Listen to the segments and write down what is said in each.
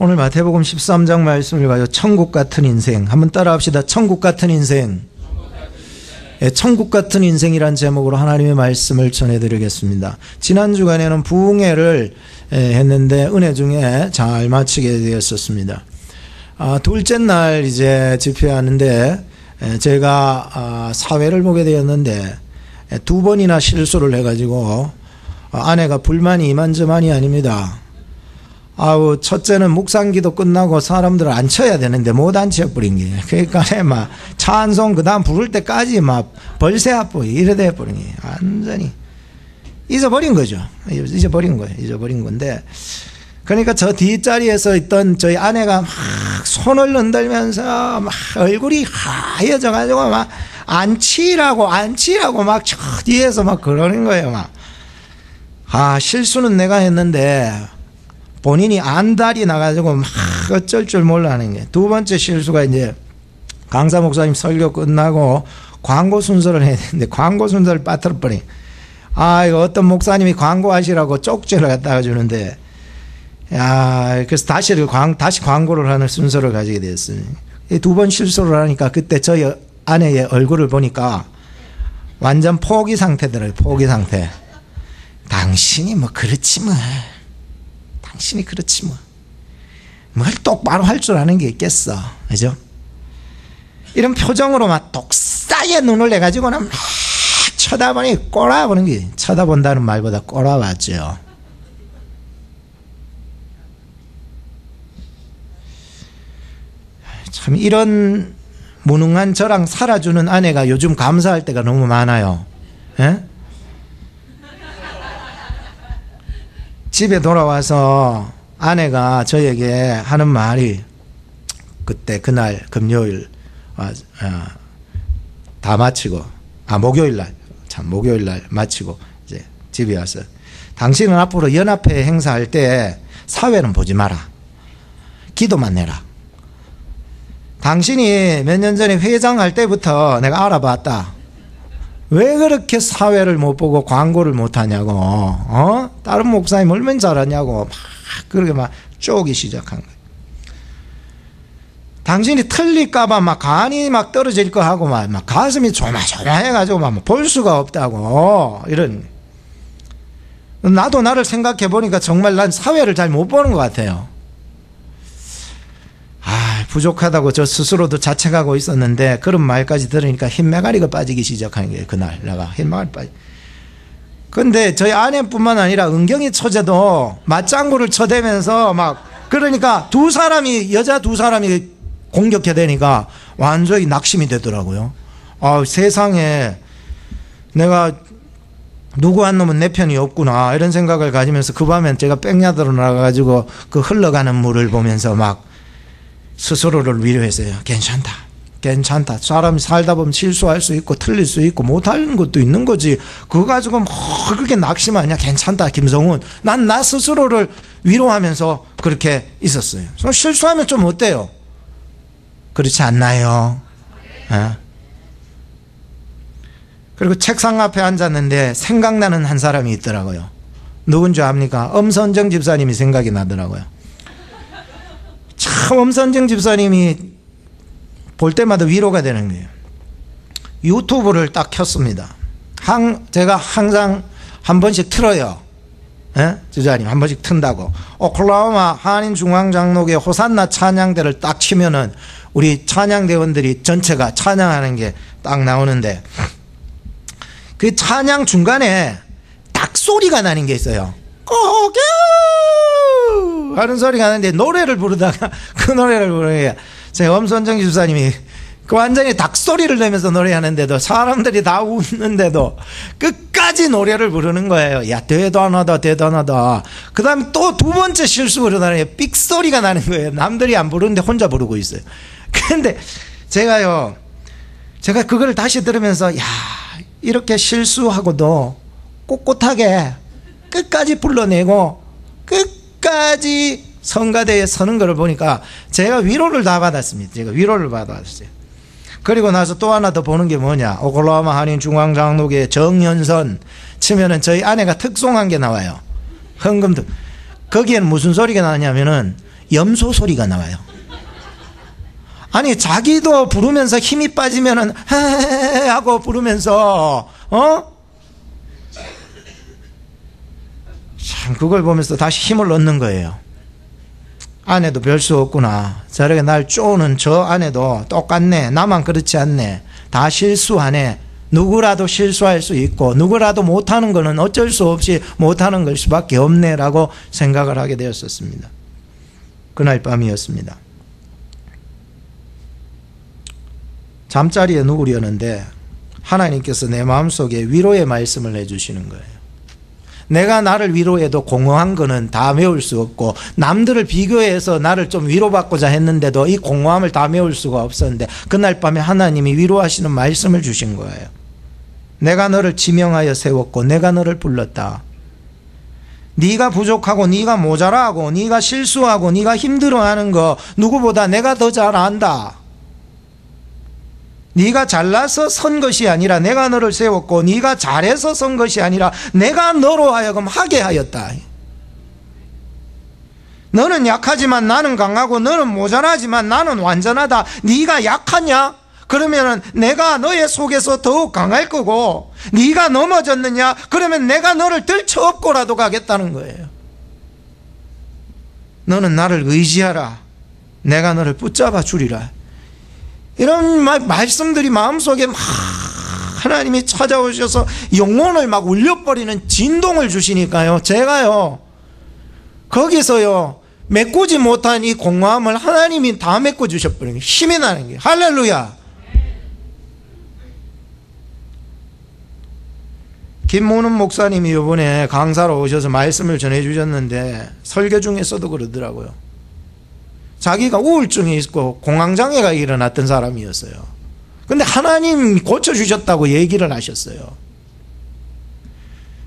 오늘 마태복음 13장 말씀을 가지고 천국 같은 인생 한번 따라합시다. 천국 같은 인생. 천국 같은 인생이란 제목으로 하나님의 말씀을 전해드리겠습니다. 지난 주간에는 부흥회를 했는데 은혜 중에 잘 마치게 되었었습니다. 둘째 날 이제 집회하는데 제가 사회를 보게 되었는데 두 번이나 실수를 해가지고 아내가 불만이 이만저만이 아닙니다. 첫째는 묵상기도 끝나고 사람들을 앉혀야 되는데 못 앉혀버린 게. 그러니까 막 찬송 그 다음 부를 때까지 막 벌새아뿌 이래 돼버린 게. 완전히 잊어버린 거죠. 잊어버린 거예요. 잊어버린 건데. 그러니까 저 뒷자리에서 있던 저희 아내가 막 손을 흔들면서 막 얼굴이 하얘져가지고 막 앉히라고 막 저 뒤에서 막 그러는 거예요. 막. 실수는 내가 했는데 본인이 안달이 나가지고 막 어쩔 줄 몰라 하는 게. 두 번째 실수가 이제 강사 목사님 설교 끝나고 광고 순서를 해야 되는데 광고 순서를 빠뜨려버린. 이거 어떤 목사님이 광고하시라고 쪽지를 갖다가 주는데, 그래서 다시 광고를 하는 순서를 가지게 됐어요. 두 번 실수를 하니까 그때 저희 아내의 얼굴을 보니까 완전 포기 상태더라고요. 포기 상태. 당신이 뭐 그렇지 뭐. 당신이 그렇지 뭐. 뭘 똑바로 할 줄 아는 게 있겠어. 그죠? 이런 표정으로 막 독사의 눈을 내가지고는 막 쳐다보니 꼬라보는 게, 쳐다본다는 말보다 꼬라봤죠. 참 이런 무능한 저랑 살아주는 아내가 요즘 감사할 때가 너무 많아요. 예? 집에 돌아와서 아내가 저에게 하는 말이, 그때 그날 금요일 다 마치고 목요일날 마치고 이제 집에 와서, 당신은 앞으로 연합회 행사할 때 사회는 보지 마라. 기도만 해라. 당신이 몇 년 전에 회장할 때부터 내가 알아봤다. 왜 그렇게 사회를 못 보고 광고를 못 하냐고, 다른 목사님 얼마나 잘하냐고, 막, 그렇게 막 쪼기 시작한 거예요. 당신이 틀릴까봐 막 간이 막 떨어질 거 하고 막 가슴이 조마조마해가지고 막 볼 수가 없다고, 이런. 나도 나를 생각해 보니까 정말 난 사회를 잘 못 보는 것 같아요. 부족하다고 저 스스로도 자책하고 있었는데 그런 말까지 들으니까 흰매가리가 빠지기 시작하는 거예요. 그날 내가 흰매가리 빠지. 근데 저희 아내뿐만 아니라 은경이 처제도 맞장구를 쳐대면서 막, 그러니까 여자 두 사람이 공격해 대니까 완전히 낙심이 되더라고요. 세상에 내가 누구 한 놈은 내 편이 없구나, 이런 생각을 가지면서 그 밤엔 제가 백야드로 나가가지고 그 흘러가는 물을 보면서 막 스스로를 위로했어요. 괜찮다. 사람이 살다 보면 실수할 수 있고 틀릴 수 있고 못하는 것도 있는 거지. 그거 가지고 그렇게 낙심하냐. 괜찮다, 김성훈. 난 나 스스로를 위로하면서 그렇게 있었어요. 실수하면 좀 어때요? 그렇지 않나요? 그리고 책상 앞에 앉았는데 생각나는 한 사람이 있더라고요. 누군지 압니까? 엄선정 집사님이 생각이 나더라고요. 참 엄선정 집사님이 볼 때마다 위로가 되는 거예요. 유튜브를 딱 켰습니다. 제가 항상 한 번씩 틀어요. 집사님 한 번씩 튼다고. 오클라호마 한인중앙장로교 호산나 찬양대를 딱 치면은 우리 찬양대원들이 전체가 찬양하는 게 딱 나오는데, 그 찬양 중간에 닭소리가 나는 게 있어요. 꼬겨 하는 소리가 나는데 노래를 부르다가 그 노래를 부르니까 제 엄선정 집사님이 그 완전히 닭소리를 내면서 노래하는데도 사람들이 다 웃는데도 끝까지 노래를 부르는 거예요. 야, 대단하다. 그 다음에 또 두 번째 실수 그러다니 삑소리가 나는 거예요. 남들이 안 부르는데 혼자 부르고 있어요. 그런데 제가 그걸 다시 들으면서, 이렇게 실수하고도 꼿꼿하게 끝까지 불러내고 끝까지 성가대에 서는 것을 보니까 제가 위로를 다 받았습니다. 그리고 나서 또 하나 더 보는 게 뭐냐. 오클라호마 한인중앙장로교의 정현선 치면은 저희 아내가 특송한 게 나와요. 헌금도. 거기에는 무슨 소리가 나냐면은 염소 소리가 나와요. 아니 자기도 부르면서 힘이 빠지면은 헤헤헤 하고 부르면서 참 그걸 보면서 다시 힘을 얻는 거예요. 아내도 별 수 없구나. 저렇게 날 쪼는 저 아내도 똑같네. 나만 그렇지 않네. 다 실수하네. 누구라도 실수할 수 있고 누구라도 못하는 거는 어쩔 수 없이 못하는 걸 수밖에 없네 라고 생각을 하게 되었었습니다. 그날 밤이었습니다. 잠자리에 누우려는데 하나님께서 내 마음속에 위로의 말씀을 해주시는 거예요. 내가 나를 위로해도 공허한 거는 다 메울 수 없고 남들을 비교해서 나를 좀 위로받고자 했는데도 이 공허함을 다 메울 수가 없었는데 그날 밤에 하나님이 위로하시는 말씀을 주신 거예요. 내가 너를 지명하여 세웠고 내가 너를 불렀다. 네가 부족하고 네가 모자라고 네가 실수하고 네가 힘들어하는 거 누구보다 내가 더 잘 안다. 네가 잘나서 선 것이 아니라 내가 너를 세웠고 네가 잘해서 선 것이 아니라 내가 너로 하여금 하게 하였다. 너는 약하지만 나는 강하고 너는 모자라지만 나는 완전하다. 네가 약하냐? 그러면 내가 너의 속에서 더욱 강할 거고 네가 넘어졌느냐? 그러면 내가 너를 들쳐업고라도 가겠다는 거예요. 너는 나를 의지하라. 내가 너를 붙잡아 주리라. 이런 말씀들이 마음속에 막 하나님이 찾아오셔서 영혼을 막 울려버리는 진동을 주시니까요. 제가요 거기서요 메꾸지 못한 이 공허함을 하나님이 다 메꿔주셔버린 게 힘이 나는 게 할렐루야. 김모는 목사님이 이번에 강사로 오셔서 말씀을 전해주셨는데 설교 중에서도 그러더라고요. 자기가 우울증이 있고 공황장애가 일어났던 사람이었어요. 근데 하나님 고쳐주셨다고 얘기를 하셨어요.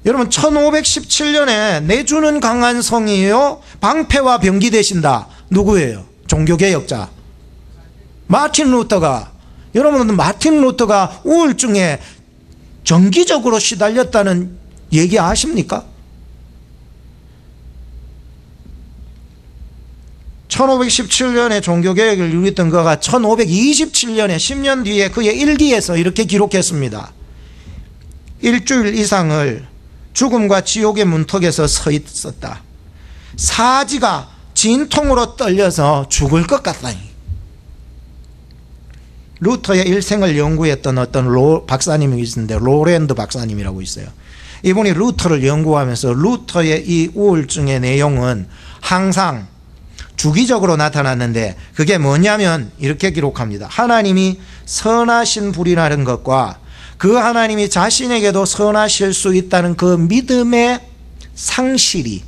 여러분 1517년에 내주는 강한 성이요 방패와 병기 되신다. 누구예요? 종교개혁자 마틴 루터가. 여러분들 마틴 루터가 우울증에 정기적으로 시달렸다는 얘기 아십니까? 1517년에 종교개혁을 이루었던 그가 1527년에 10년 뒤에 그의 일기에서 이렇게 기록했습니다. 일주일 이상을 죽음과 지옥의 문턱에서 서 있었다. 사지가 진통으로 떨려서 죽을 것 같다. 루터의 일생을 연구했던 어떤 박사님이 있는데 로랜드 박사님이라고 있어요. 이분이 루터를 연구하면서 루터의 이 우울증의 내용은 항상 주기적으로 나타났는데 그게 뭐냐면 이렇게 기록합니다. 하나님이 선하신 분이라는 것과 그 하나님이 자신에게도 선하실 수 있다는 그 믿음의 상실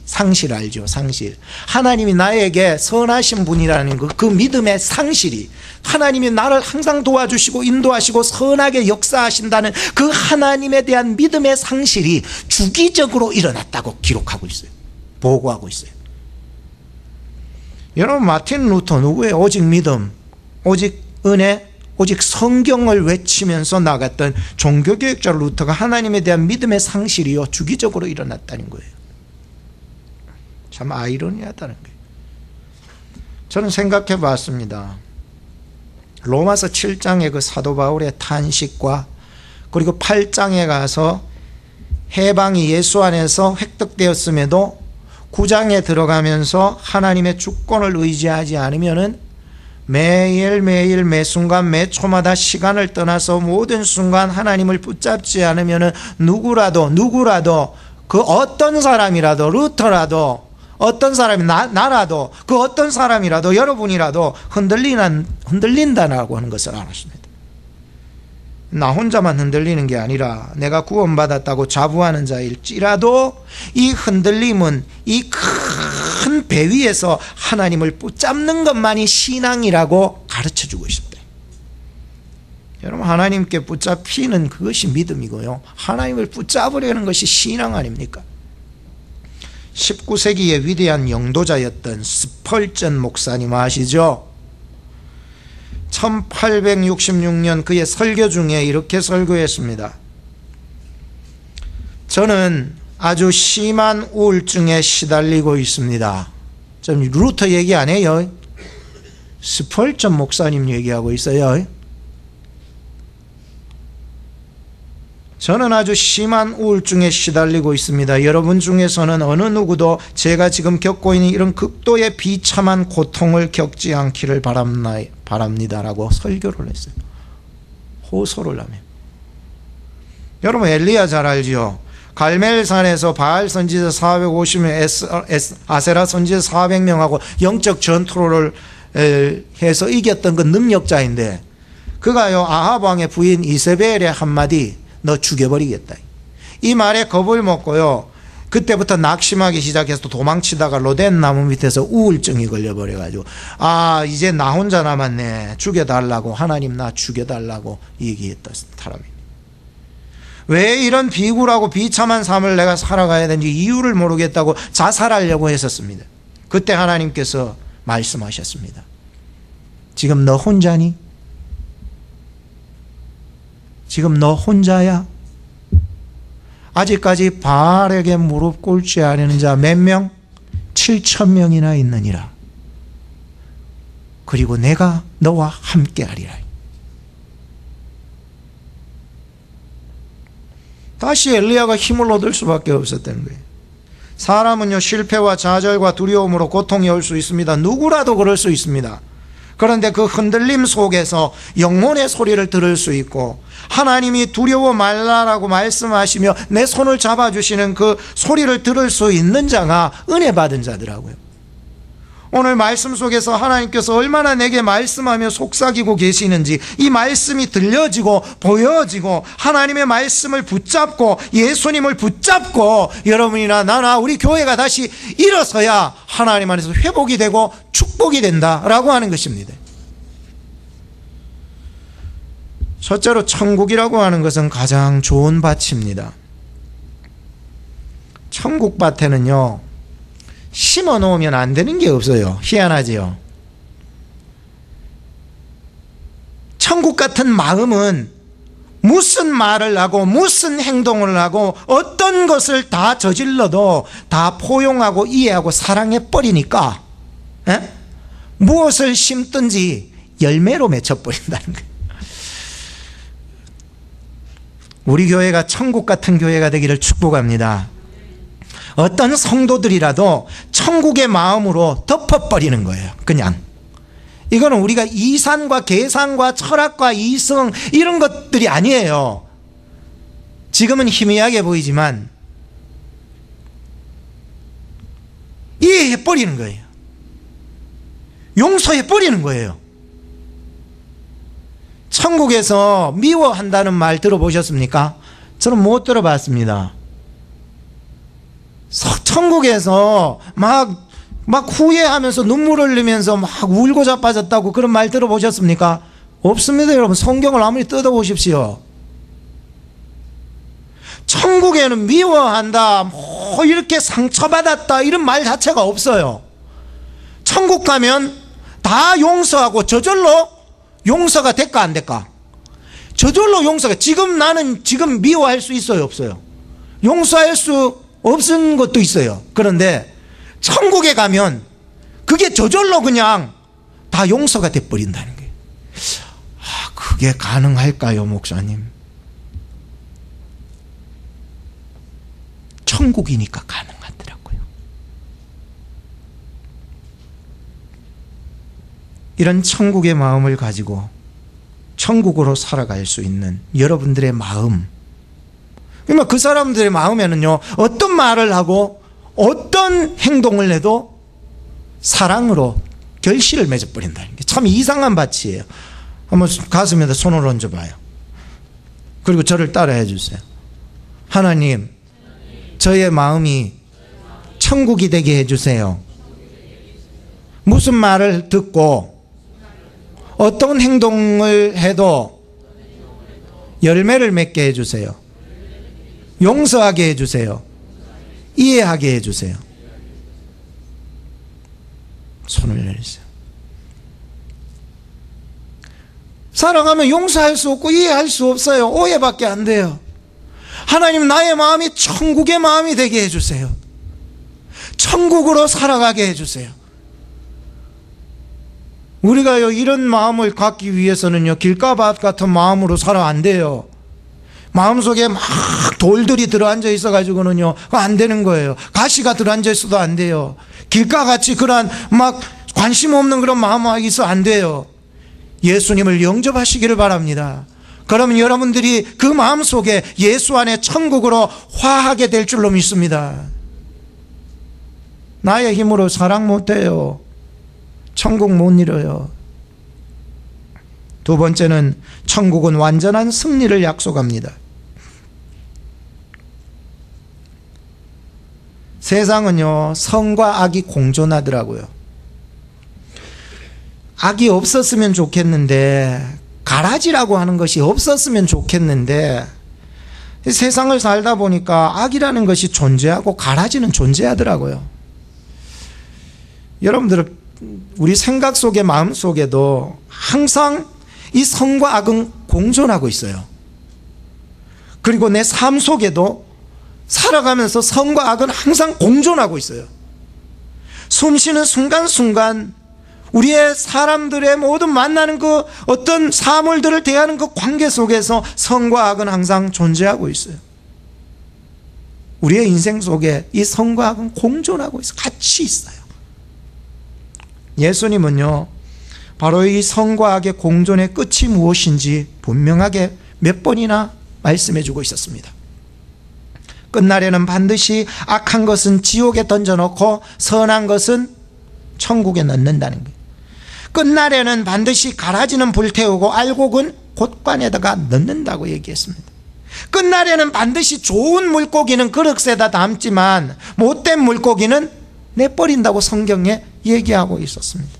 알죠? 상실. 하나님이 나에게 선하신 분이라는 그 믿음의 상실이 하나님이 나를 항상 도와주시고 인도하시고 선하게 역사하신다는 그 하나님에 대한 믿음의 상실이 주기적으로 일어났다고 기록하고 있어요. 보고하고 있어요. 여러분 마틴 루터 누구예요? 오직 믿음, 오직 은혜, 오직 성경을 외치면서 나갔던 종교개혁자 루터가 하나님에 대한 믿음의 상실이요 주기적으로 일어났다는 거예요. 참 아이러니하다는 거예요. 저는 생각해 봤습니다. 로마서 7장의 그 사도 바울의 탄식과 그리고 8장에 가서 해방이 예수 안에서 획득되었음에도 9장에 들어가면서 하나님의 주권을 의지하지 않으면은 매일매일 매순간 매초마다 시간을 떠나서 모든 순간 하나님을 붙잡지 않으면은 누구라도 그 어떤 사람이라도 루터라도 어떤 사람이 나라도 그 어떤 사람이라도 여러분이라도 흔들린다라고 하는 것을 알았습니다. 나 혼자만 흔들리는 게 아니라 내가 구원받았다고 자부하는 자일지라도 이 흔들림은 이 큰 배 위에서 하나님을 붙잡는 것만이 신앙이라고 가르쳐주고 있습니다. 여러분 하나님께 붙잡히는 그것이 믿음이고요. 하나님을 붙잡으려는 것이 신앙 아닙니까? 19세기의 위대한 영도자였던 스펄전 목사님 아시죠? 1866년 그의 설교 중에 이렇게 설교했습니다. 저는 아주 심한 우울증에 시달리고 있습니다. 좀 루터 얘기 안 해요. 스펄전 목사님 얘기하고 있어요. 저는 아주 심한 우울증에 시달리고 있습니다. 여러분 중에서는 어느 누구도 제가 지금 겪고 있는 이런 극도의 비참한 고통을 겪지 않기를 바랍니다라고 설교를 했어요. 호소를 하며. 여러분 엘리야 잘 알지요? 갈멜산에서 바알 선지자 450명, 아세라 선지자 400명하고 영적 전투를 해서 이겼던 그 능력자인데, 그가요 아합 왕의 부인 이세벨의 한마디, 너 죽여버리겠다, 이 말에 겁을 먹고요 그때부터 낙심하기 시작해서 도망치다가 로덴 나무 밑에서 우울증이 걸려버려가지고, 아 이제 나 혼자 남았네, 죽여달라고, 하나님 나 죽여달라고 얘기했던 사람입니다. 왜 이런 비굴하고 비참한 삶을 내가 살아가야 되는지 이유를 모르겠다고 자살하려고 했었습니다. 그때 하나님께서 말씀하셨습니다. 지금 너 혼자니? 지금 너 혼자야? 아직까지 바알에게 무릎 꿇지 않은 자 몇 명? 7,000명이나 있느니라. 그리고 내가 너와 함께하리라. 다시 엘리야가 힘을 얻을 수밖에 없었다는 거예요. 사람은요 실패와 좌절과 두려움으로 고통이 올 수 있습니다. 누구라도 그럴 수 있습니다. 그런데 그 흔들림 속에서 영혼의 소리를 들을 수 있고, 하나님이 두려워 말라라고 말씀하시며 내 손을 잡아주시는 그 소리를 들을 수 있는 자가 은혜 받은 자더라고요. 오늘 말씀 속에서 하나님께서 얼마나 내게 말씀하며 속삭이고 계시는지, 이 말씀이 들려지고 보여지고 하나님의 말씀을 붙잡고 예수님을 붙잡고 여러분이나 나나 우리 교회가 다시 일어서야 하나님 안에서 회복이 되고 축복이 된다라고 하는 것입니다. 첫째로 천국이라고 하는 것은 가장 좋은 밭입니다. 천국 밭에는요 심어 놓으면 안 되는 게 없어요. 희한하지요. 천국 같은 마음은 무슨 말을 하고 무슨 행동을 하고 어떤 것을 다 저질러도 다 포용하고 이해하고 사랑해 버리니까 무엇을 심든지 열매로 맺혀버린다는 거예요. 우리 교회가 천국 같은 교회가 되기를 축복합니다. 어떤 성도들이라도 천국의 마음으로 덮어버리는 거예요. 그냥 이거는 우리가 이산과 계산과 철학과 이성 이런 것들이 아니에요. 지금은 희미하게 보이지만 이해해버리는 거예요. 용서해버리는 거예요. 천국에서 미워한다는 말 들어보셨습니까? 저는 못 들어봤습니다. 천국에서 막 후회하면서 눈물을 흘리면서 막 울고 자빠졌다고 그런 말 들어보셨습니까? 없습니다. 여러분 성경을 아무리 뜯어보십시오. 천국에는 미워한다, 이렇게 상처받았다 이런 말 자체가 없어요. 천국 가면 다 용서하고 저절로 용서가 될까 안 될까? 저절로 용서가. 지금 나는 지금 미워할 수 있어요 없어요? 용서할 수 없은 것도 있어요. 그런데 천국에 가면 그게 저절로 그냥 다 용서가 돼버린다는 거예요. 그게 가능할까요 목사님? 천국이니까 가능하더라고요. 이런 천국의 마음을 가지고 천국으로 살아갈 수 있는 여러분들의 마음, 그러니까 그 사람들의 마음에는요 어떤 말을 하고 어떤 행동을 해도 사랑으로 결실을 맺어버린다는 게 참 이상한 밭이에요. 한번 가슴에다 손을 얹어봐요. 그리고 저를 따라해 주세요. 하나님, 저의 마음이 천국이 되게 해주세요. 무슨 말을 듣고 어떤 행동을 해도 열매를 맺게 해주세요. 용서하게 해주세요. 이해하게 해주세요. 손을 내리세요. 살아가면 용서할 수 없고 이해할 수 없어요. 오해밖에 안 돼요. 하나님, 나의 마음이 천국의 마음이 되게 해주세요. 천국으로 살아가게 해주세요. 우리가요, 이런 마음을 갖기 위해서는요, 길가밭 같은 마음으로 살아 안 돼요. 마음속에 막 돌들이 들어앉아 있어가지고는요, 그거 안 되는 거예요. 가시가 들어앉아 있어도 안 돼요. 길가같이 그런 막 관심 없는 그런 마음이 있어 안 돼요. 예수님을 영접하시기를 바랍니다. 그러면 여러분들이 그 마음속에 예수 안에 천국으로 화하게 될 줄로 믿습니다. 나의 힘으로 사랑 못해요. 천국 못 이뤄요. 두 번째는 천국은 완전한 승리를 약속합니다. 세상은요, 선과 악이 공존하더라고요. 악이 없었으면 좋겠는데, 가라지라고 하는 것이 없었으면 좋겠는데, 세상을 살다 보니까 악이라는 것이 존재하고 가라지는 존재하더라고요. 여러분들, 우리 생각 속에 마음 속에도 항상 이 선과 악은 공존하고 있어요. 그리고 내 삶 속에도 살아가면서 선과 악은 항상 공존하고 있어요. 숨쉬는 순간순간 우리의 사람들의 모든 만나는 그 어떤 사물들을 대하는 그 관계 속에서 선과 악은 항상 존재하고 있어요. 우리의 인생 속에 이 선과 악은 공존하고 있어요. 같이 있어요. 예수님은요, 바로 이 선과 악의 공존의 끝이 무엇인지 분명하게 몇 번이나 말씀해 주고 있었습니다. 끝날에는 반드시 악한 것은 지옥에 던져놓고 선한 것은 천국에 넣는다는 거예요. 끝날에는 반드시 가라지는 불태우고 알곡은 곳간에다가 넣는다고 얘기했습니다. 끝날에는 반드시 좋은 물고기는 그릇에다 담지만 못된 물고기는 내버린다고 성경에 얘기하고 있었습니다.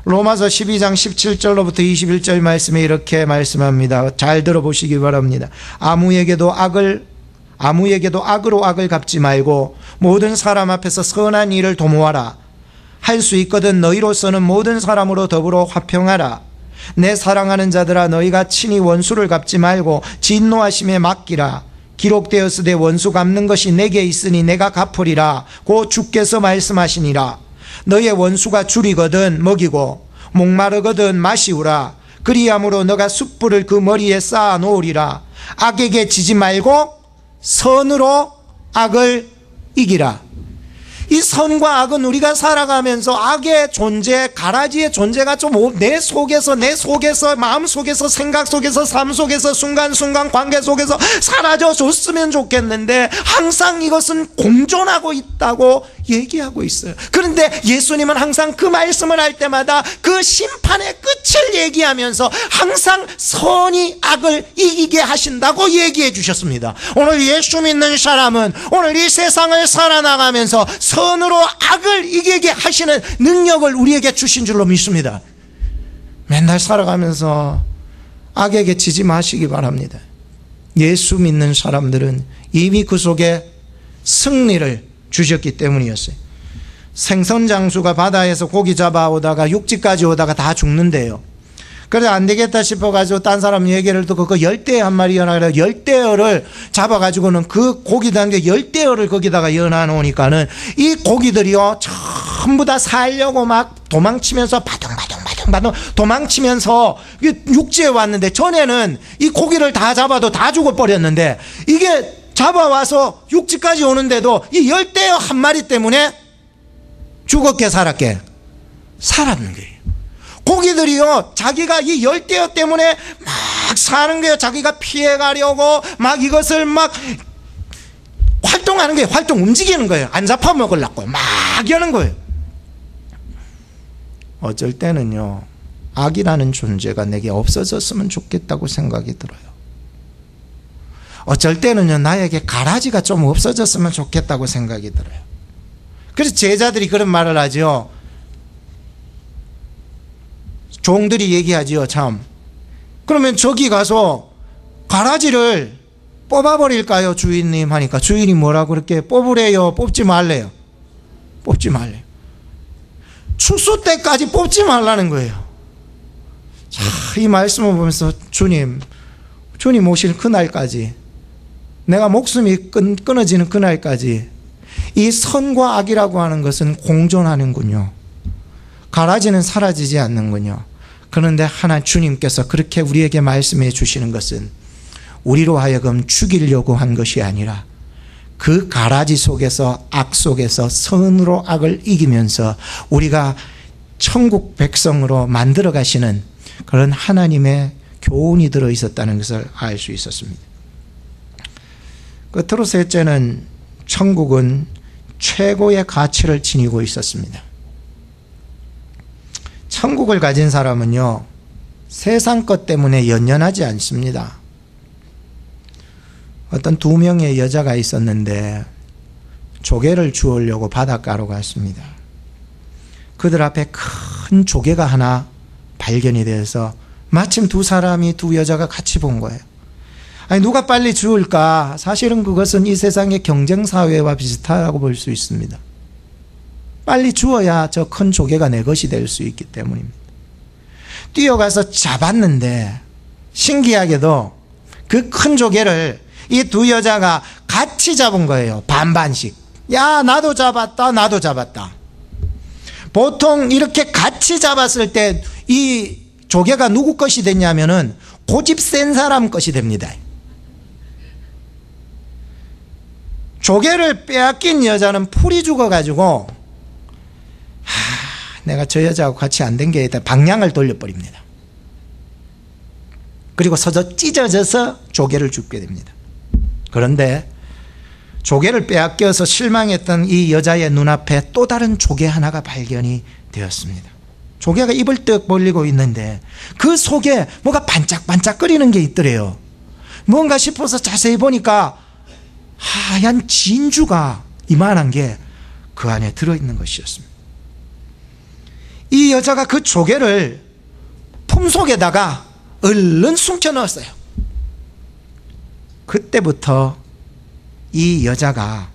로마서 12장 17절로부터 21절 말씀에 이렇게 말씀합니다. 잘 들어보시기 바랍니다. 아무에게도 악으로 악을 갚지 말고 모든 사람 앞에서 선한 일을 도모하라. 할 수 있거든 너희로서는 모든 사람으로 더불어 화평하라. 내 사랑하는 자들아, 너희가 친히 원수를 갚지 말고 진노하심에 맡기라. 기록되었으되 원수 갚는 것이 내게 있으니 내가 갚으리라 고 주께서 말씀하시니라. 너의 원수가 줄이거든 먹이고 목마르거든 마시우라. 그리함으로 너가 숯불을 그 머리에 쌓아 놓으리라. 악에게 지지 말고 선으로 악을 이기라. 이 선과 악은 우리가 살아가면서 악의 존재, 가라지의 존재가 좀 내 속에서 마음 속에서 생각 속에서 삶 속에서 순간순간 관계 속에서 사라져 줬으면 좋겠는데 항상 이것은 공존하고 있다고 얘기하고 있어요. 그런데 예수님은 항상 그 말씀을 할 때마다 그 심판의 끝을 얘기하면서 항상 선이 악을 이기게 하신다고 얘기해 주셨습니다. 오늘 예수 믿는 사람은 오늘 이 세상을 살아나가면서 선으로 악을 이기게 하시는 능력을 우리에게 주신 줄로 믿습니다. 맨날 살아가면서 악에게 지지 마시기 바랍니다. 예수 믿는 사람들은 이미 그 속에 승리를 주셨기 때문이었어요. 생선장수가 바다에서 고기 잡아오다가 육지까지 오다가 다 죽는데요. 그래서 안 되겠다 싶어가지고 딴 사람 얘기를 듣고 그 열대 한 마리 연하라 열대어를 잡아가지고는 그 고기 담겨 열대어를 거기다가 연하 놓으니까는 이 고기들이요 전부 다 살려고 막 도망치면서 바둥바둥 도망치면서 육지에 왔는데 전에는 이 고기를 다 잡아도 다 죽어버렸는데 이게 잡아와서 육지까지 오는데도 이 열대어 한 마리 때문에 죽었게 살았게 살았는 거예요. 고기들이요 자기가 이 열대어 때문에 막 사는 거예요. 자기가 피해가려고 막 이것을 막 활동하는 거예요. 움직이는 거예요. 안 잡아먹으려고 막 여는 거예요. 어쩔 때는요 악이라는 존재가 내게 없어졌으면 좋겠다고 생각이 들어요. 어쩔 때는요 나에게 가라지가 좀 없어졌으면 좋겠다고 생각이 들어요. 그래서 제자들이 그런 말을 하죠. 종들이 얘기하지요. 참 그러면 저기 가서 가라지를 뽑아버릴까요 주인님 하니까 주인이 뭐라고 그렇게 뽑으래요 뽑지 말래요? 뽑지 말래요. 추수 때까지 뽑지 말라는 거예요. 자, 이 말씀을 보면서 주님 오실 그날까지 내가 목숨이 끊어지는 그날까지 이 선과 악이라고 하는 것은 공존하는군요. 가라지는 사라지지 않는군요. 그런데 하나 주님께서 그렇게 우리에게 말씀해 주시는 것은 우리로 하여금 죽이려고 한 것이 아니라 그 가라지 속에서 악 속에서 선으로 악을 이기면서 우리가 천국 백성으로 만들어 가시는 그런 하나님의 교훈이 들어 있었다는 것을 알 수 있었습니다. 끝으로 셋째는 천국은 최고의 가치를 지니고 있었습니다. 천국을 가진 사람은요, 세상 것 때문에 연연하지 않습니다. 어떤 두 명의 여자가 있었는데 조개를 주우려고 바닷가로 갔습니다. 그들 앞에 큰 조개가 하나 발견이 되어서 마침 두 여자가 같이 본 거예요. 아니, 누가 빨리 주울까? 사실은 그것은 이 세상의 경쟁사회와 비슷하다고 볼 수 있습니다. 빨리 주어야 저 큰 조개가 내 것이 될 수 있기 때문입니다. 뛰어가서 잡았는데 신기하게도 그 큰 조개를 이 두 여자가 같이 잡은 거예요. 반반씩. 야, 나도 잡았다, 나도 잡았다. 보통 이렇게 같이 잡았을 때 이 조개가 누구 것이 됐냐면은 고집 센 사람 것이 됩니다. 조개를 빼앗긴 여자는 풀이 죽어가지고 내가 저 여자하고 같이 안 된 게 있다, 방향을 돌려버립니다. 그리고 서서 찢어져서 조개를 줍게 됩니다. 그런데 조개를 빼앗겨서 실망했던 이 여자의 눈앞에 또 다른 조개 하나가 발견이 되었습니다. 조개가 입을 떡 벌리고 있는데 그 속에 뭐가 반짝반짝거리는 게 있더래요. 뭔가 싶어서 자세히 보니까 하얀 진주가 이만한 게 그 안에 들어있는 것이었습니다. 이 여자가 그 조개를 품속에다가 얼른 숨겨 넣었어요. 그때부터 이 여자가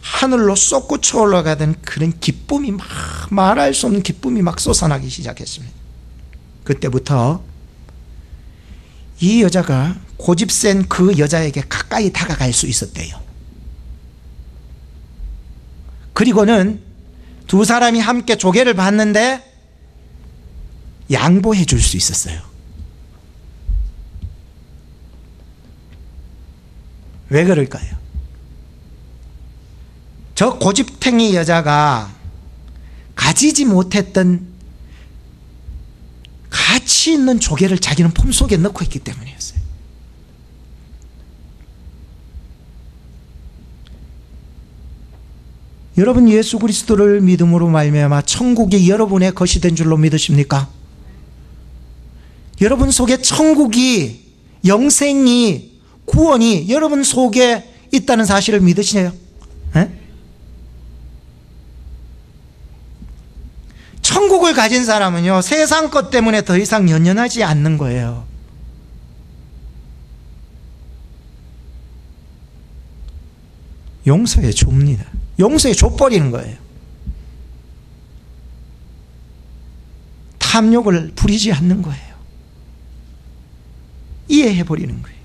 하늘로 솟구쳐 올라가던 그런 기쁨이 막, 말할 수 없는 기쁨이 막 솟아나기 시작했습니다. 그때부터 이 여자가 고집 센 그 여자에게 가까이 다가갈 수 있었대요. 그리고는 두 사람이 함께 조개를 봤는데 양보해 줄 수 있었어요. 왜 그럴까요? 저 고집탱이 여자가 가지지 못했던 가치 있는 조개를 자기는 품속에 넣고 있기 때문이었어요. 여러분, 예수 그리스도를 믿음으로 말미암아 천국이 여러분의 것이 된 줄로 믿으십니까? 여러분 속에 천국이, 영생이, 구원이 여러분 속에 있다는 사실을 믿으시네요? 에? 천국을 가진 사람은요, 세상 것 때문에 더 이상 연연하지 않는 거예요. 용서해 줍니다. 용서해 줘버리는 거예요. 탐욕을 부리지 않는 거예요. 이해해버리는 거예요.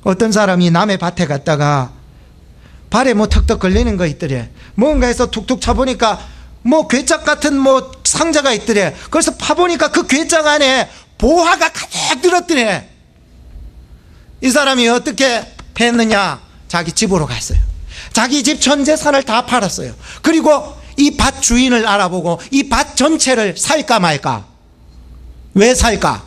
어떤 사람이 남의 밭에 갔다가 발에 뭐 턱턱 걸리는 거 있더래. 뭔가 해서 툭툭 차보니까 뭐 괴짝 같은 뭐 상자가 있더래. 그래서 파보니까 그 괴짝 안에 보화가 가득 들었더래. 이 사람이 어떻게 했느냐? 자기 집으로 갔어요. 자기 집 전 재산을 다 팔았어요. 그리고 이 밭 주인을 알아보고 이 밭 전체를 살까 말까? 왜 살까?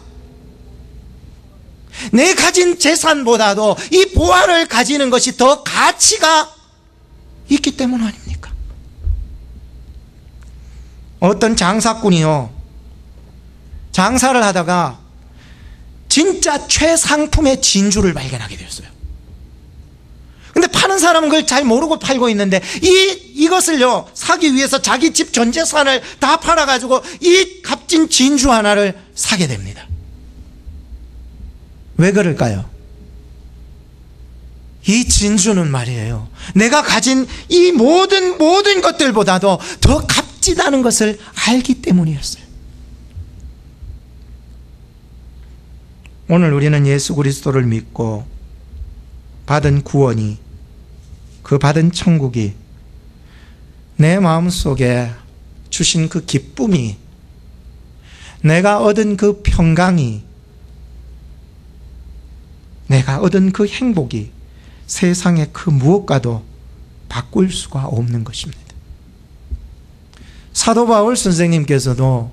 내 가진 재산보다도 이 보화를 가지는 것이 더 가치가 있기 때문 아닙니까? 어떤 장사꾼이요, 장사를 하다가 진짜 최상품의 진주를 발견하게 되었어요. 근데 파는 사람은 그걸 잘 모르고 팔고 있는데 이것을요 사기 위해서 자기 집 전 재산을 다 팔아가지고 이 값진 진주 하나를 사게 됩니다. 왜 그럴까요? 이 진주는 말이에요, 내가 가진 이 모든 것들보다도 더 값지다는 것을 알기 때문이었어요. 오늘 우리는 예수 그리스도를 믿고 받은 구원이, 그 받은 천국이 내 마음속에 주신 그 기쁨이, 내가 얻은 그 평강이, 내가 얻은 그 행복이 세상의 그 무엇과도 바꿀 수가 없는 것입니다. 사도 바울 선생님께서도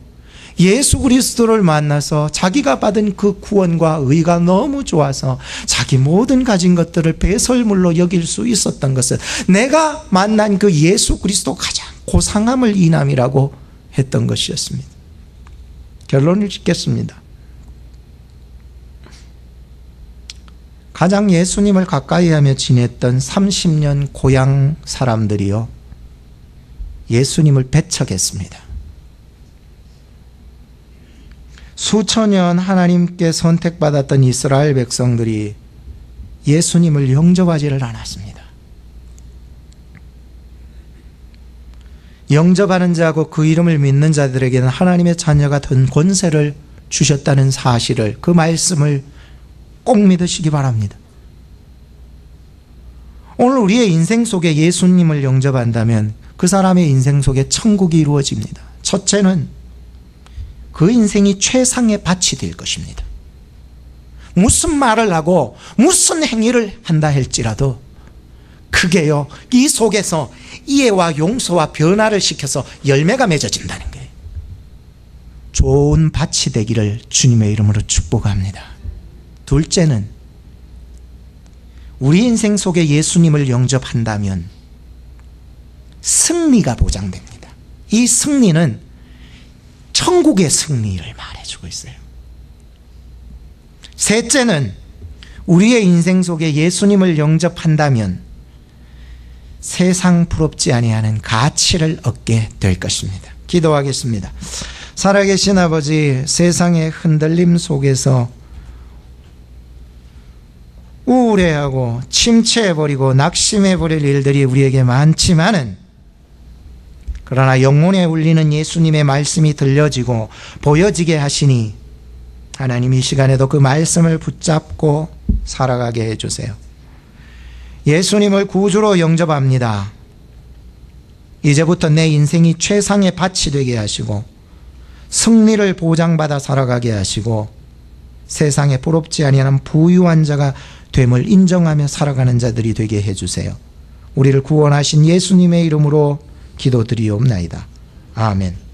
예수 그리스도를 만나서 자기가 받은 그 구원과 의가 너무 좋아서 자기 모든 가진 것들을 배설물로 여길 수 있었던 것은 내가 만난 그 예수 그리스도 가장 고상함을 인함이라고 했던 것이었습니다. 결론을 짓겠습니다. 가장 예수님을 가까이 하며 지냈던 30년 고향 사람들이요, 예수님을 배척했습니다. 수천 년 하나님께 선택받았던 이스라엘 백성들이 예수님을 영접하지를 않았습니다. 영접하는 자하고 그 이름을 믿는 자들에게는 하나님의 자녀가 된 권세를 주셨다는 사실을, 그 말씀을 꼭 믿으시기 바랍니다. 오늘 우리의 인생 속에 예수님을 영접한다면 그 사람의 인생 속에 천국이 이루어집니다. 첫째는 그 인생이 최상의 밭이 될 것입니다. 무슨 말을 하고 무슨 행위를 한다 할지라도 그게요, 이 속에서 이해와 용서와 변화를 시켜서 열매가 맺어진다는 거예요. 좋은 밭이 되기를 주님의 이름으로 축복합니다. 둘째는 우리 인생 속에 예수님을 영접한다면 승리가 보장됩니다. 이 승리는 천국의 승리를 말해주고 있어요. 셋째는 우리의 인생 속에 예수님을 영접한다면 세상 부럽지 아니하는 가치를 얻게 될 것입니다. 기도하겠습니다. 살아계신 아버지, 세상의 흔들림 속에서 우울해하고 침체해버리고 낙심해버릴 일들이 우리에게 많지만은, 그러나 영혼에 울리는 예수님의 말씀이 들려지고 보여지게 하시니 하나님 이 시간에도 그 말씀을 붙잡고 살아가게 해주세요. 예수님을 구주로 영접합니다. 이제부터 내 인생이 최상의 밭이 되게 하시고 승리를 보장받아 살아가게 하시고 세상에 부럽지 아니하는 부유한 자가 됨을 인정하며 살아가는 자들이 되게 해주세요. 우리를 구원하신 예수님의 이름으로 기도드리옵나이다. 아멘.